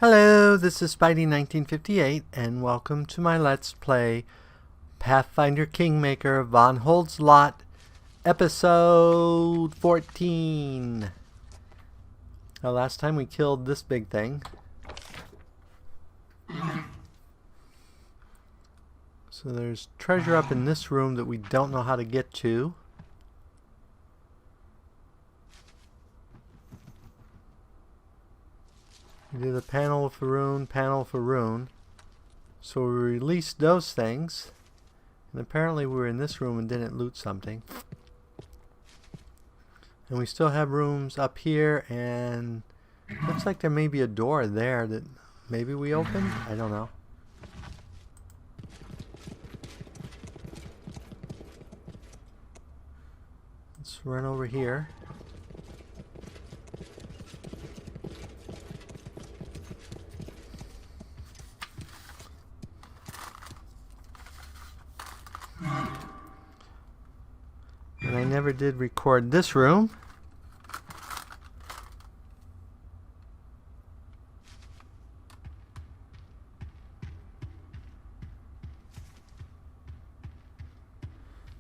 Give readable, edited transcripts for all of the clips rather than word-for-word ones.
Hello, this is Spidey1958, and welcome to my Let's Play Pathfinder Kingmaker Varnhold's Lot, Episode 14. Now, last time we killed this big thing. So there's treasure up in this room that we don't know how to get to. We did a panel for rune. So we released those things. And apparently we were in this room and didn't loot something. And we still have rooms up here, and looks like there may be a door there that maybe we opened? I don't know. Let's run over here. And I never did record this room.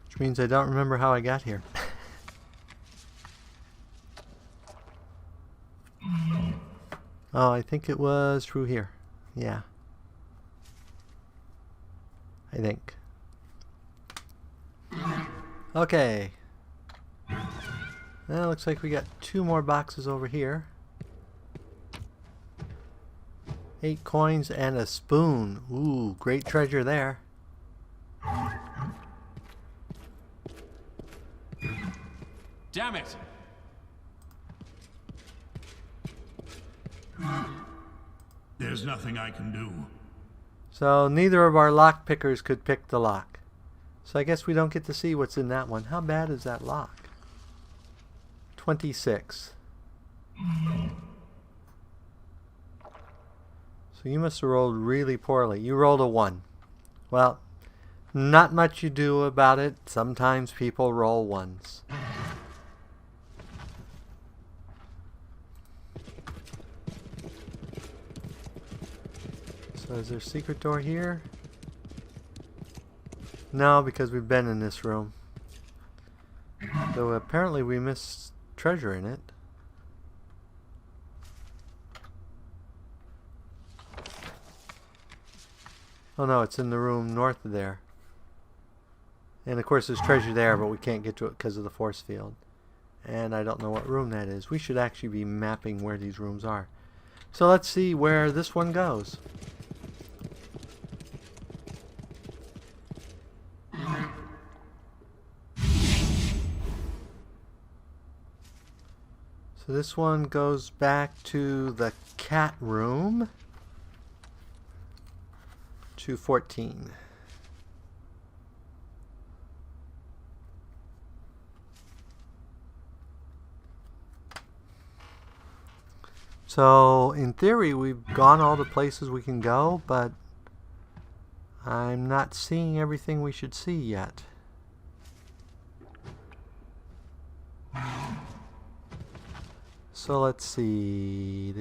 Which means I don't remember how I got here. Oh, I think it was through here. Yeah. I think. Okay. Well, looks like we got 2 more boxes over here. 8 coins and a spoon. Ooh, great treasure there. Damn it! There's nothing I can do. So neither of our lock pickers could pick the lock. So I guess we don't get to see what's in that one. How bad is that lock? 26. So you must have rolled really poorly. You rolled a 1. Well, not much you do about it. Sometimes people roll 1s. So is there a secret door here? No, because we've been in this room. Though apparently we missed treasure in it. Oh no, it's in the room north of there. And of course there's treasure there, but we can't get to it because of the force field. And I don't know what room that is. We should actually be mapping where these rooms are. So let's see where this one goes. So this one goes back to the cat room. To 14. So in theory we've gone all the places we can go, but I'm not seeing everything we should see yet. So let's see.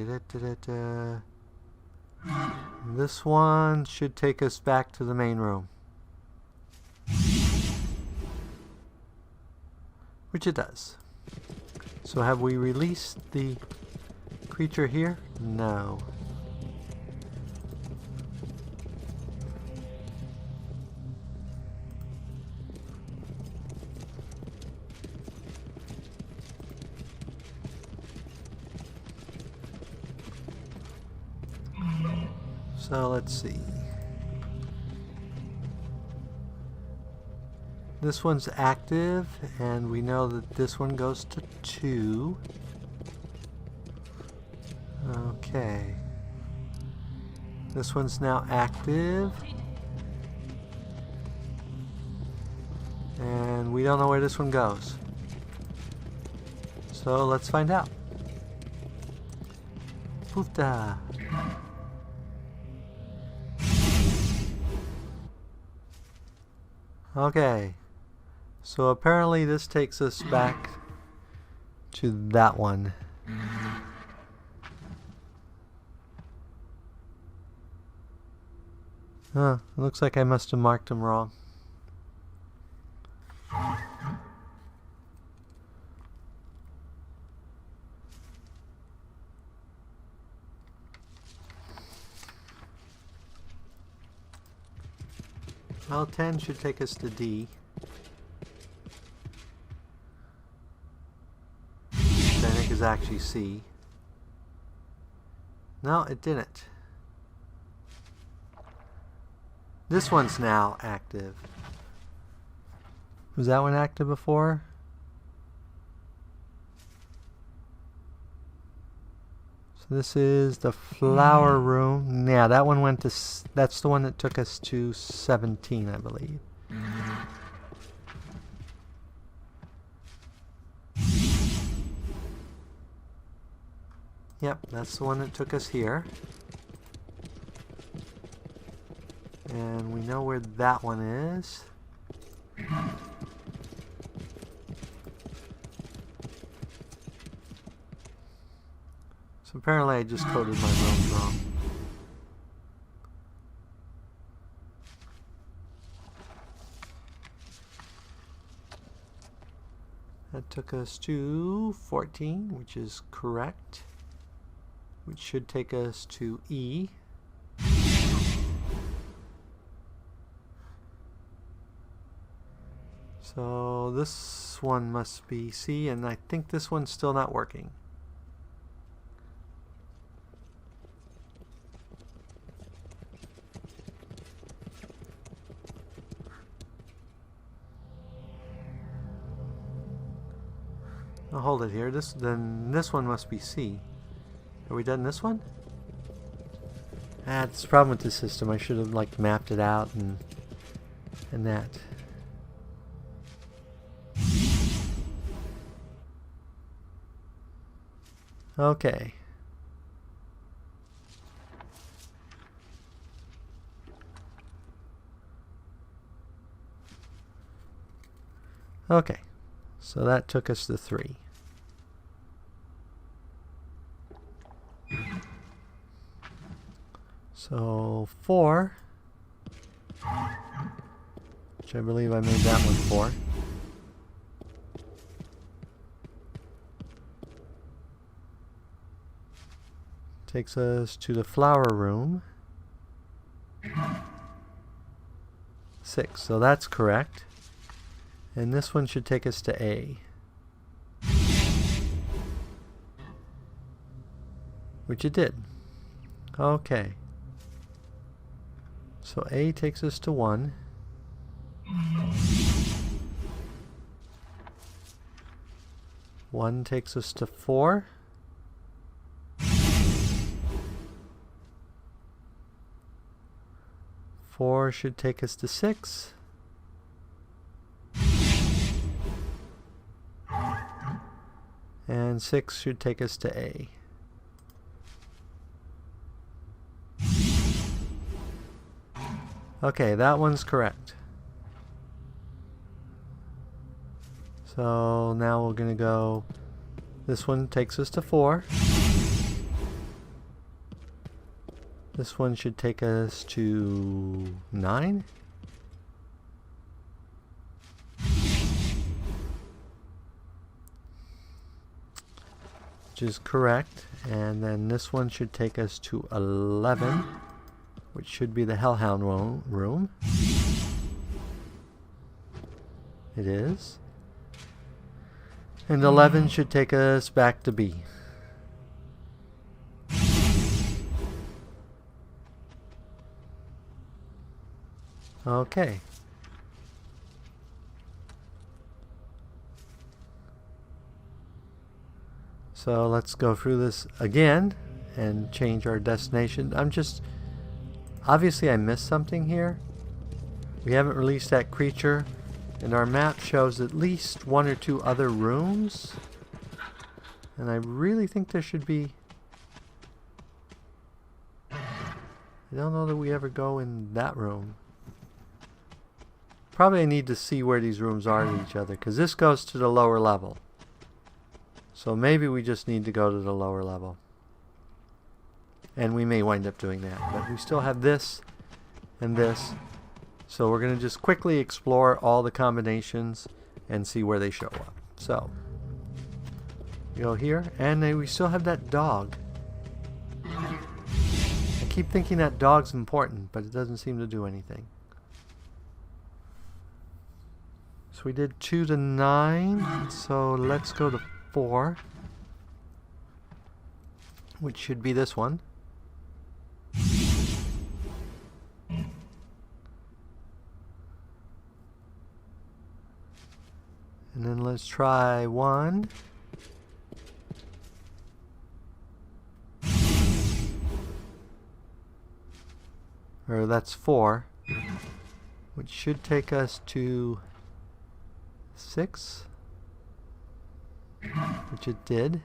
This one should take us back to the main room. Which it does. So have we released the creature here? No. So let's see. This one's active, and we know that this one goes to 2. Okay. This one's now active. And we don't know where this one goes. So let's find out. Poofda. Okay, so apparently this takes us back to that one. Huh, looks like I must have marked them wrong. Well, 10 should take us to D. Which I think is actually C. No, it didn't. This one's now active. Was that one active before? So this is the flower room. Yeah, that one went to... That's the one that took us to 17, I believe. Yep, that's the one that took us here. And we know where that one is. So apparently I just coded my rooms wrong. That took us to 14, which is correct. Which should take us to E. So this one must be C, and I think this one's still not working. I'll hold it here. Then this one must be C. Are we done this one? That's the problem with this system. I should have like mapped it out and that. Okay. Okay. So that took us to 3. So 4, which I believe I made that one 4. Takes us to the flower room. 6, so that's correct. And this one should take us to A. Which it did. Okay. So A takes us to 1. One takes us to 4. 4 should take us to 6. And 6 should take us to A. Okay, that one's correct. So now we're going to go, this one takes us to 4. This one should take us to 9. Which is correct. And then this one should take us to 11. Which should be the Hellhound room. It is. And 11 should take us back to B. Okay. So let's go through this again and change our destination. Obviously I missed something here. We haven't released that creature, and our map shows at least 1 or 2 other rooms. And I really think there should be... I don't know that we ever go in that room. Probably I need to see where these rooms are to each other, because this goes to the lower level. So maybe we just need to go to the lower level. And we may wind up doing that. But we still have this and this. So we're going to just quickly explore all the combinations and see where they show up. So, we go here, and we still have that dog. I keep thinking that dog's important, but it doesn't seem to do anything. So we did 2 to 9, so let's go to 4, which should be this one. And then let's try 1. Or that's 4. Which should take us to 6. Which it did.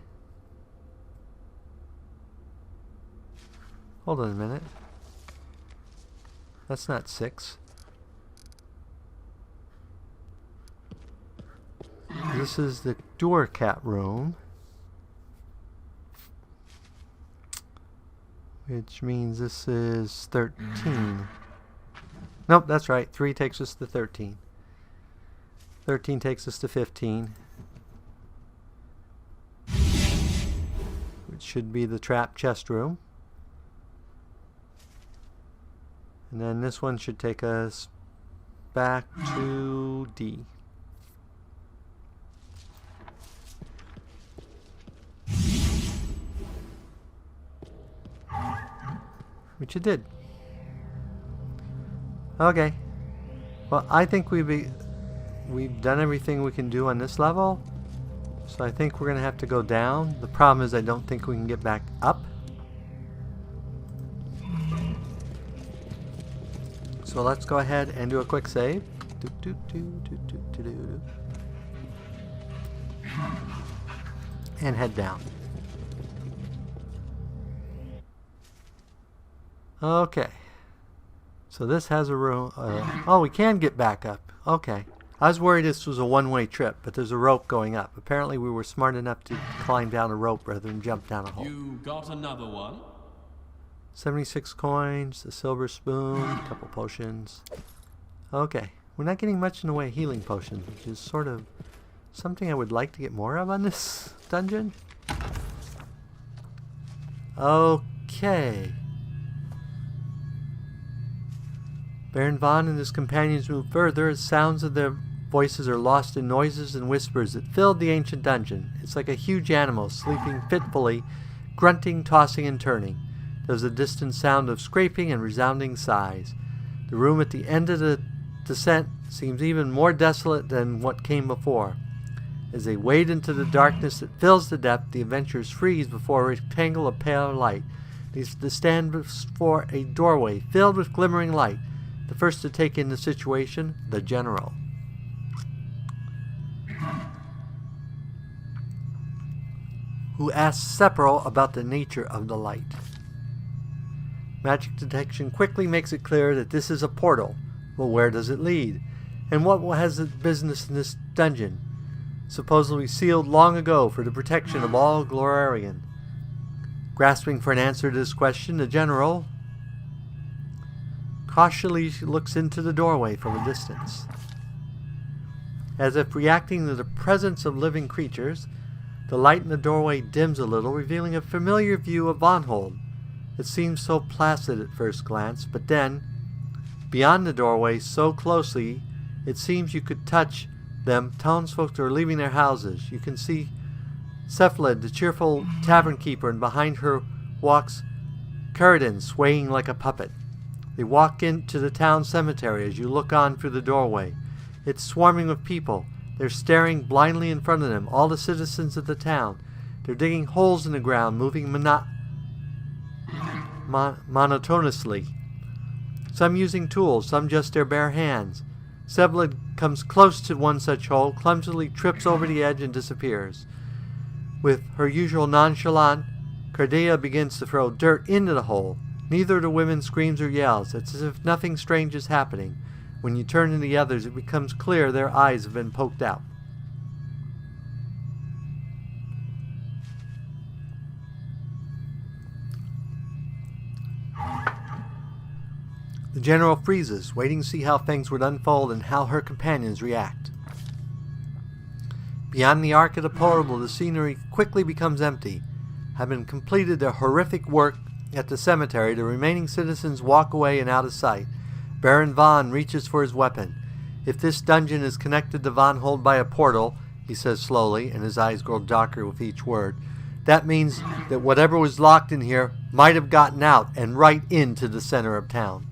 Hold on a minute. That's not 6. This is the door cat room, which means this is 13. Nope, that's right. 3 takes us to 13. 13 takes us to 15, which should be the trap chest room. And then this one should take us back to D. Which it did. Okay. Well, I think we've done everything we can do on this level. So I think we're going to have to go down. The problem is I don't think we can get back up. So let's go ahead and do a quick save. And head down. Okay, so this has a room. Oh, we can get back up. Okay, I was worried this was a one-way trip, but there's a rope going up. Apparently we were smart enough to climb down a rope rather than jump down a hole. You got another one? 76 coins, a silver spoon, a couple potions. Okay, we're not getting much in the way of healing potions, which is sort of something I would like to get more of on this dungeon. Okay. Baron Von and his companions move further as sounds of their voices are lost in noises and whispers that filled the ancient dungeon. It's like a huge animal sleeping fitfully, grunting, tossing, and turning. There's a distant sound of scraping and resounding sighs. The room at the end of the descent seems even more desolate than what came before. As they wade into the darkness that fills the depth, the adventurers freeze before a rectangle of pale light. They stand before a doorway filled with glimmering light. The first to take in the situation, the general. Who asks Sephiroth about the nature of the light. Magic detection quickly makes it clear that this is a portal. Well, where does it lead? And what has its business in this dungeon? Supposedly sealed long ago for the protection of all Glorarian. Grasping for an answer to this question, the general cautiously looks into the doorway from a distance. As if reacting to the presence of living creatures, the light in the doorway dims a little, revealing a familiar view of Varnhold. It seems so placid at first glance, but then, beyond the doorway, so closely, it seems you could touch them. Townsfolk are leaving their houses. You can see Cephalid, the cheerful tavern keeper, and behind her walks Caridin, swaying like a puppet. They walk into the town cemetery as you look on through the doorway. It's swarming with people. They're staring blindly in front of them, all the citizens of the town. They're digging holes in the ground, moving monotonously. Some using tools, some just their bare hands. Cephalid comes close to one such hole, clumsily trips over the edge and disappears. With her usual nonchalance, Cardea begins to throw dirt into the hole. Neither of the women screams or yells. It's as if nothing strange is happening. When you turn to the others, it becomes clear their eyes have been poked out. The general freezes, waiting to see how things would unfold and how her companions react. Beyond the arc of the portal, the scenery quickly becomes empty. Having completed their horrific work at the cemetery, the remaining citizens walk away and out of sight. Baron Von reaches for his weapon. If this dungeon is connected to Varnhold by a portal, he says slowly, and his eyes grow darker with each word, that means that whatever was locked in here might have gotten out and right into the center of town.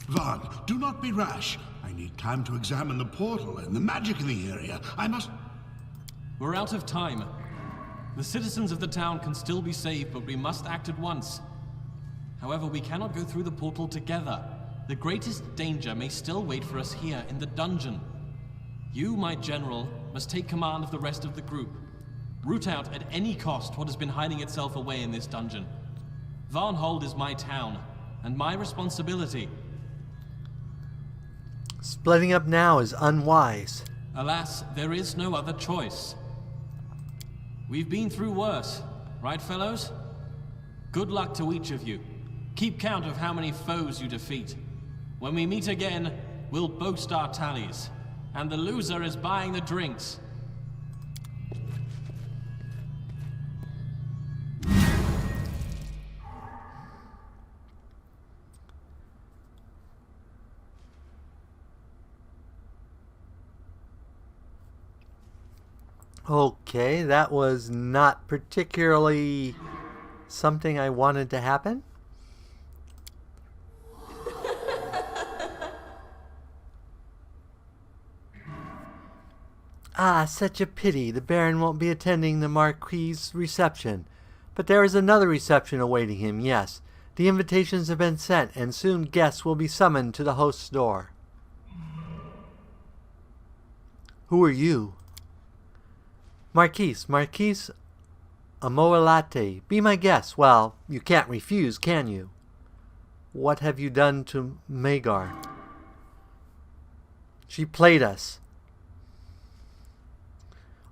Vaughn, do not be rash. I need time to examine the portal and the magic in the area. I must... We're out of time. The citizens of the town can still be saved, but we must act at once. However, we cannot go through the portal together. The greatest danger may still wait for us here in the dungeon. You, my general, must take command of the rest of the group. Root out at any cost what has been hiding itself away in this dungeon. Varnhold is my town, and my responsibility. Splitting up now is unwise. Alas, there is no other choice. We've been through worse, right, fellows? Good luck to each of you. Keep count of how many foes you defeat. When we meet again, we'll boast our tallies. And the loser is buying the drinks. Okay, that was not particularly something I wanted to happen. Ah, such a pity. The Baron won't be attending the Marquis's reception. But there is another reception awaiting him, yes. The invitations have been sent, and soon guests will be summoned to the host's door. Who are you? Marquis Amoelate, be my guest. Well, you can't refuse, can you? What have you done to Magar? She played us.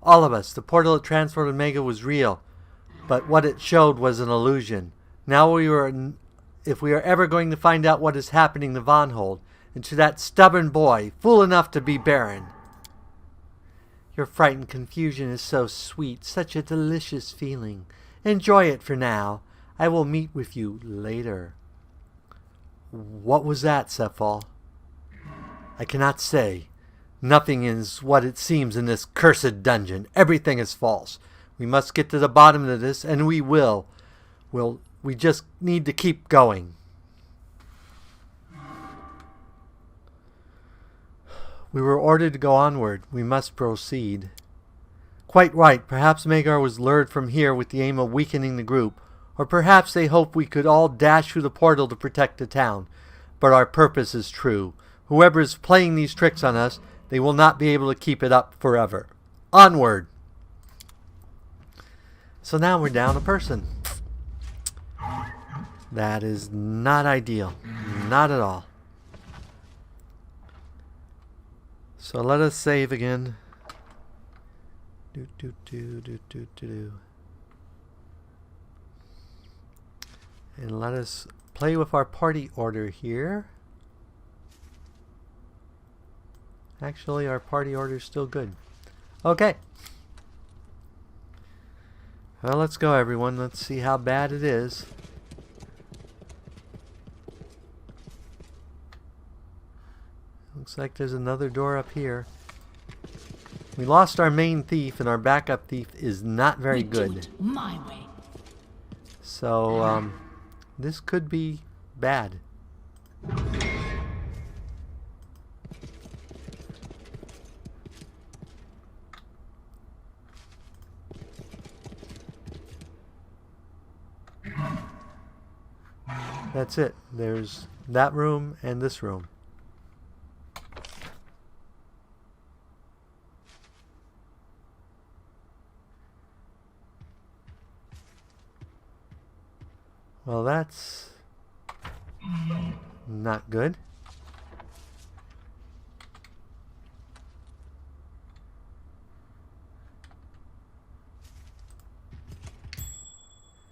All of us. The portal that transported Mega was real, but what it showed was an illusion. Now if we are ever going to find out what is happening to Varnhold, and to that stubborn boy, fool enough to be Baron. Your frightened confusion is so sweet, such a delicious feeling. Enjoy it for now. I will meet with you later. What was that, Cephal? I cannot say. Nothing is what it seems in this cursed dungeon. Everything is false. We must get to the bottom of this, and we will. We just need to keep going. We were ordered to go onward. We must proceed. Quite right. Perhaps Magar was lured from here with the aim of weakening the group. Or perhaps they hoped we could all dash through the portal to protect the town. But our purpose is true. Whoever is playing these tricks on us, they will not be able to keep it up forever. Onward! So now we're down a person. That is not ideal. Not at all. So let us save again. And let us play with our party order here. Actually, our party order is still good. Okay. Well, let's go, everyone. Let's see how bad it is. Looks like there's another door up here. We lost our main thief, and our backup thief is not very good. Do it my way. So, this could be bad. That's it. There's that room and this room. Well, that's not good.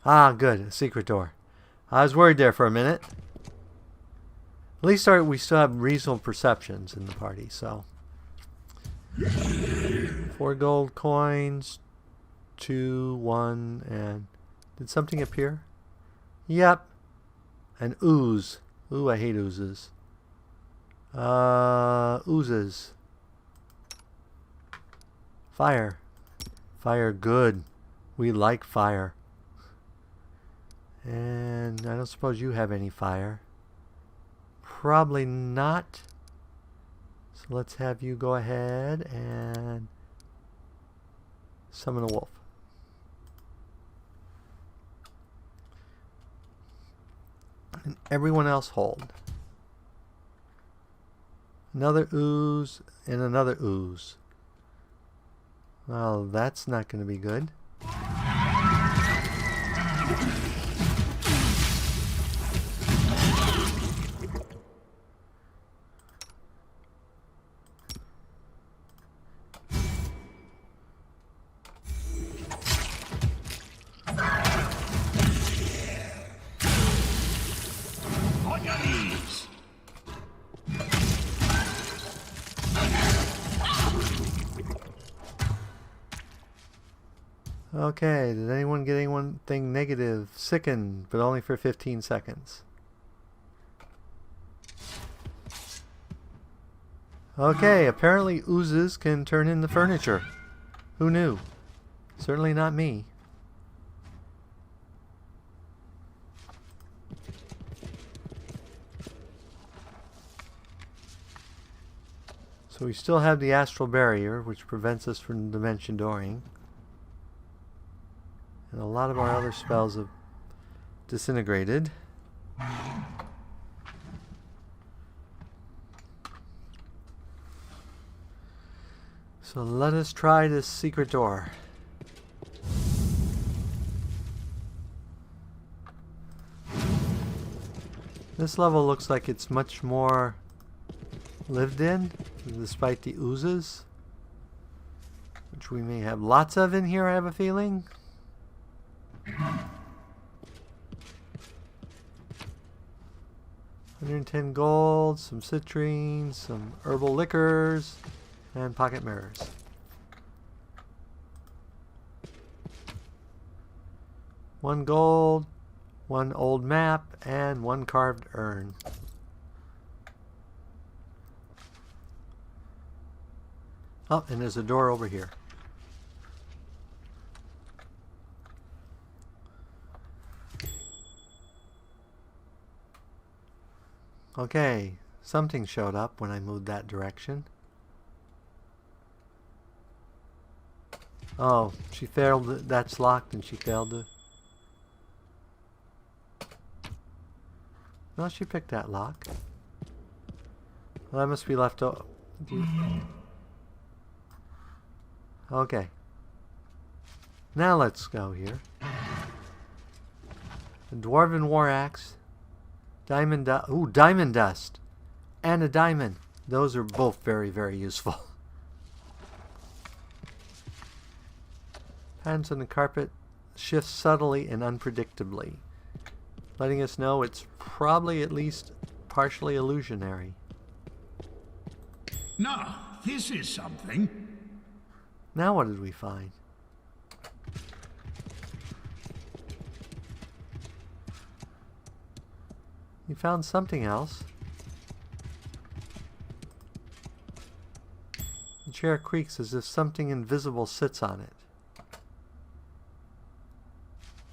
Ah, good. A secret door. I was worried there for a minute. At least we still have reasonable perceptions in the party, so. 4 gold coins, 2, 1, and did something appear? Yep. An ooze. Ooh, I hate oozes. Oozes. Fire. Fire, good. We like fire. And I don't suppose you have any fire. Probably not. So let's have you go ahead and summon a wolf. And everyone else hold. Another ooze and another ooze. Well, that's not going to be good. On your knees. Okay, did anyone get anything negative? Sicken, but only for 15 seconds. Okay, apparently oozes can turn into furniture. Who knew? Certainly not me. So we still have the astral barrier, which prevents us from dimension dooring. And a lot of our other spells have disintegrated. So let us try this secret door. This level looks like it's much more lived in, despite the oozes, which we may have lots of in here, I have a feeling. 110 gold, some citrine, some herbal liquors, and pocket mirrors. One gold, one old map, and one carved urn. Oh, and there's a door over here. Okay, something showed up when I moved that direction. Oh, she failed. That's locked and she failed to... No, she picked that lock. Well, that must be left over. Okay. Now let's go here. The Dwarven War Axe. Diamond dust. Ooh, diamond dust. And a diamond. Those are both very, very useful. Patterns on the carpet shift subtly and unpredictably, letting us know it's probably at least partially illusionary. Now, this is something. Now what did we find? You found something else. The chair creaks as if something invisible sits on it.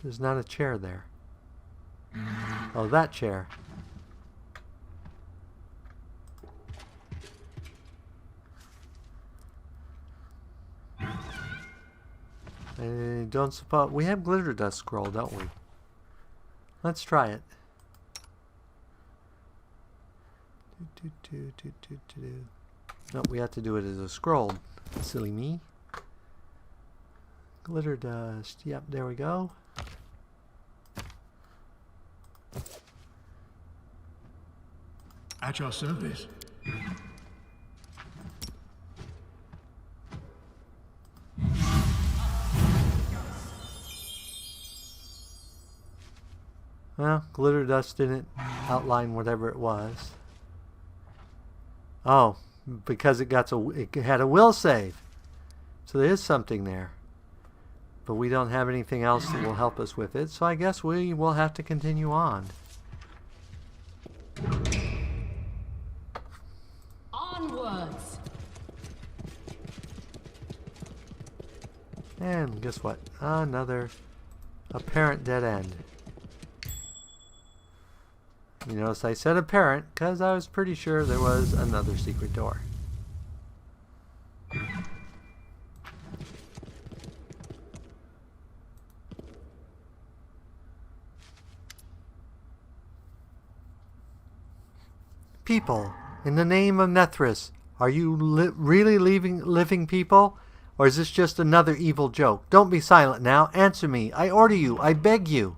There's not a chair there. Oh, that chair. I don't suppose... We have glitter dust scroll, don't we? Let's try it. No, we have to do it as a scroll. Silly me. Glitter dust. Yep, there we go. At your service. Well, glitter dust didn't outline whatever it was. Oh, because it had a will save. So there is something there. But we don't have anything else that will help us with it, so I guess we will have to continue on. Onwards. And guess what? Another apparent dead end. You notice I said apparent because I was pretty sure there was another secret door. People, in the name of Nethris, are you really living people? Or is this just another evil joke? Don't be silent now. Answer me. I order you. I beg you.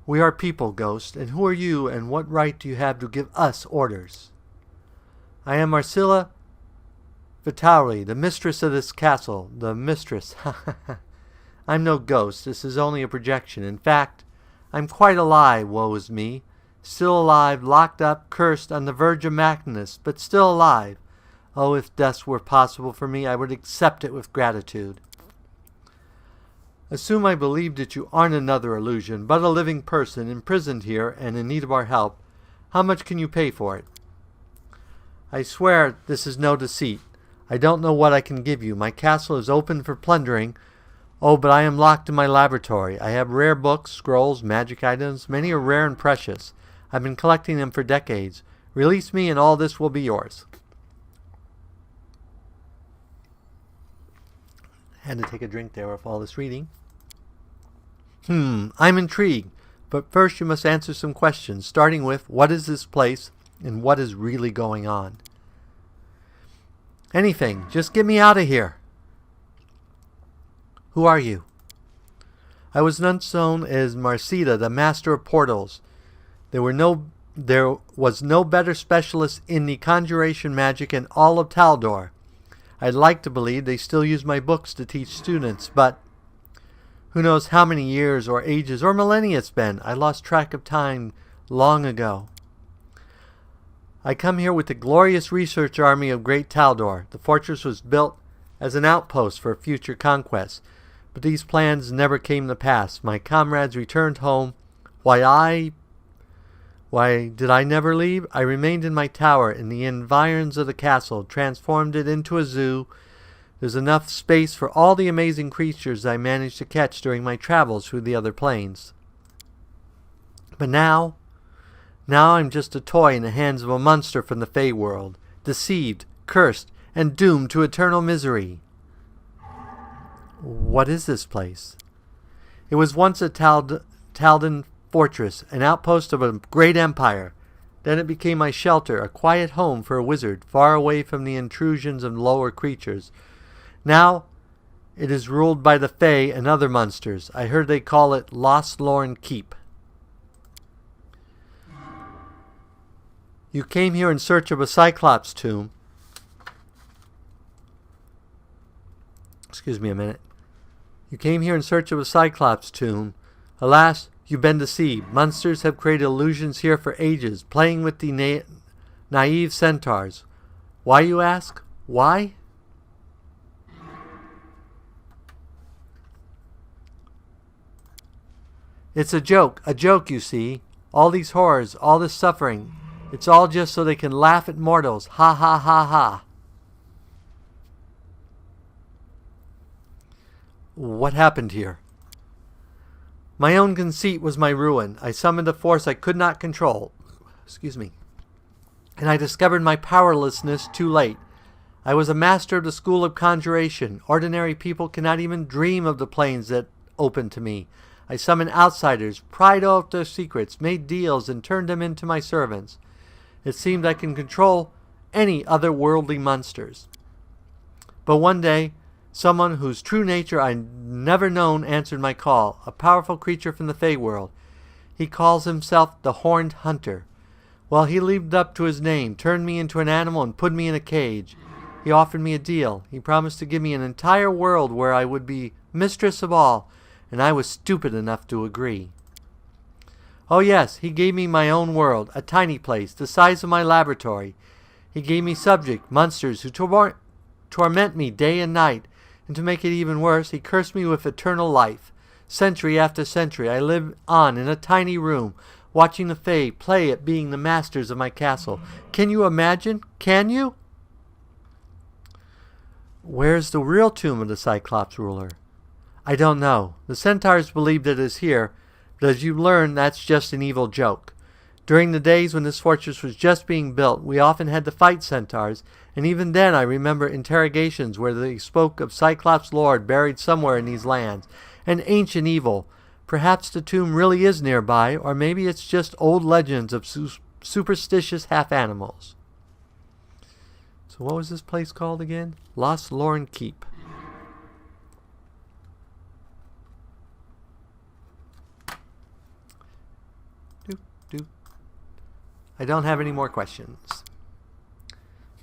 We are people, Ghost, and who are you, and what right do you have to give us orders? I am Marcilla Vitauri, the mistress of this castle. The mistress. I'm no ghost. This is only a projection. In fact, I'm quite alive, woe is me. Still alive, locked up, cursed, on the verge of madness, but still alive. Oh, if death were possible for me, I would accept it with gratitude. Assume I believe that you aren't another illusion, but a living person imprisoned here and in need of our help. How much can you pay for it? I swear this is no deceit. I don't know what I can give you. My castle is open for plundering. Oh, but I am locked in my laboratory. I have rare books, scrolls, magic items. Many are rare and precious. I've been collecting them for decades. Release me and all this will be yours. Had to take a drink there with all this reading. I'm intrigued. But first you must answer some questions, starting with, what is this place and what is really going on? Anything. Just get me out of here. Who are you? I was once known as Marcida, the Master of Portals. There was no better specialist in the conjuration magic in all of Taldor. I'd like to believe they still use my books to teach students, but who knows how many years or ages or millennia it's been. I lost track of time long ago. I come here with the glorious research army of Great Taldor. The fortress was built as an outpost for future conquests, but these plans never came to pass. My comrades returned home. Why did I never leave? I remained in my tower in the environs of the castle, transformed it into a zoo. There's enough space for all the amazing creatures I managed to catch during my travels through the other planes. But now I'm just a toy in the hands of a monster from the Fey world, deceived, cursed, and doomed to eternal misery. What is this place? It was once a Taldan fortress, an outpost of a great empire. Then it became my shelter, a quiet home for a wizard, far away from the intrusions of lower creatures. Now it is ruled by the Fae and other monsters. I heard they call it Lostlarn Keep. You came here in search of a Cyclops tomb. Excuse me a minute. You came here in search of a Cyclops tomb. Alas, you've been deceived. Monsters have created illusions here for ages, playing with the naive centaurs. Why, you ask? Why? It's a joke, you see. All these horrors, all this suffering. It's all just so they can laugh at mortals. Ha ha ha ha. What happened here? My own conceit was my ruin. I summoned a force I could not control. Excuse me. And I discovered my powerlessness too late. I was a master of the school of conjuration. Ordinary people cannot even dream of the planes that opened to me. I summoned outsiders, pried out their secrets, made deals, and turned them into my servants. It seemed I can control any otherworldly monsters. But one day, someone whose true nature I'd never known answered my call, a powerful creature from the Fey world. He calls himself the Horned Hunter. Well, he lived up to his name, turned me into an animal, and put me in a cage. He offered me a deal. He promised to give me an entire world where I would be mistress of all, and I was stupid enough to agree. Oh yes, he gave me my own world, a tiny place, the size of my laboratory. He gave me subject, monsters who torment me day and night. And to make it even worse, he cursed me with eternal life. Century after century, I live on in a tiny room, watching the Fae play at being the masters of my castle. Can you imagine? Can you? Where's the real tomb of the Cyclops ruler? I don't know. The centaurs believe that it is here, but as you learn, that's just an evil joke. During the days when this fortress was just being built, we often had to fight centaurs, and even then I remember interrogations where they spoke of Cyclops' lord buried somewhere in these lands, an ancient evil. Perhaps the tomb really is nearby, or maybe it's just old legends of superstitious half-animals. So what was this place called again? Lostlarn Keep. I don't have any more questions.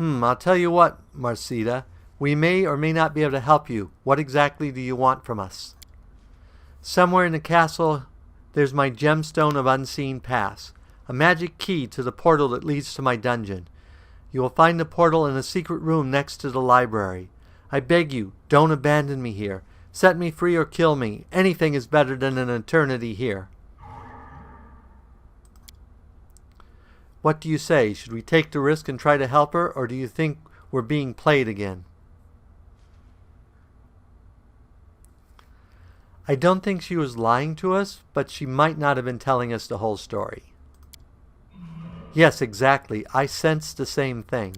I'll tell you what, Marcita. We may or may not be able to help you. What exactly do you want from us? Somewhere in the castle, there's my gemstone of unseen pass, a magic key to the portal that leads to my dungeon. You will find the portal in a secret room next to the library. I beg you, don't abandon me here. Set me free or kill me. Anything is better than an eternity here. What do you say? Should we take the risk and try to help her, or do you think we're being played again? I don't think she was lying to us, but she might not have been telling us the whole story. Yes, exactly. I sensed the same thing.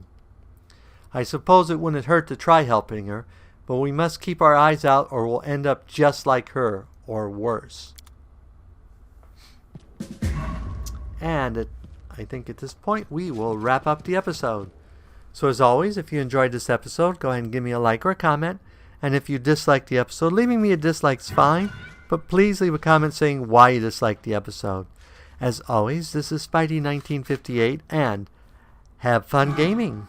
I suppose it wouldn't hurt to try helping her, but we must keep our eyes out or we'll end up just like her, or worse. And I think at this point we will wrap up the episode. So as always, if you enjoyed this episode, go ahead and give me a like or a comment. And if you disliked the episode, leaving me a dislike is fine, but please leave a comment saying why you disliked the episode. As always, this is Spidey1958, and have fun gaming!